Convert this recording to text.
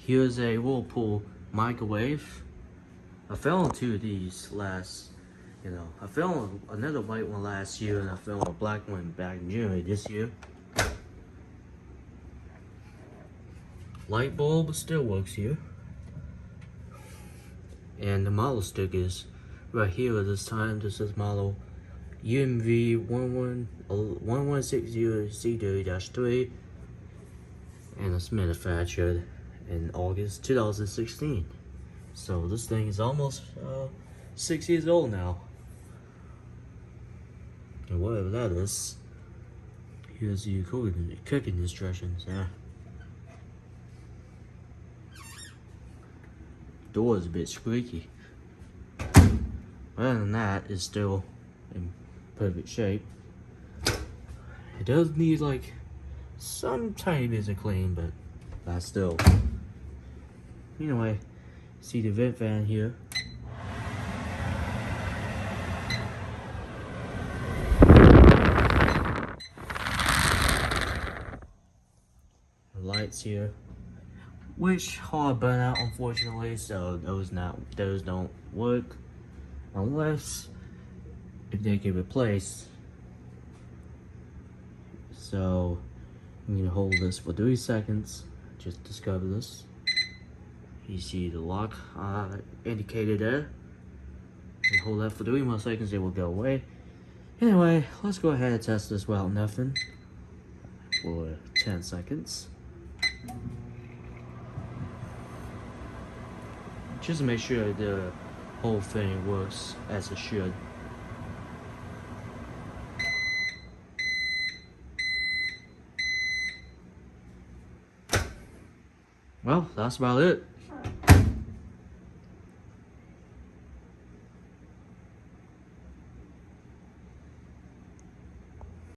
Here's a Whirlpool microwave. I found two of these I found another white one last year and I found a black one back in January this year. Light bulb still works here. And the model stick is right here this time. This is model UMV1160CW-3 and it's manufactured in August 2016. So this thing is almost 6 years old now. And whatever that is, here's the cooking instructions. Door is a bit squeaky. Other than that, it's still in perfect shape. It does need like some tiny bits of clean, but that's still. Anyway, see the vent fan here. The lights here, which hard burn out unfortunately, so those don't work unless if they get replaced. So I'm gonna hold this for 3 seconds. Just discover this. You see the lock indicated there. And hold that for 3 more seconds, it will go away. Anyway, let's go ahead and test this without nothing for 10 seconds. Just to make sure the whole thing works as it should. Well, that's about it.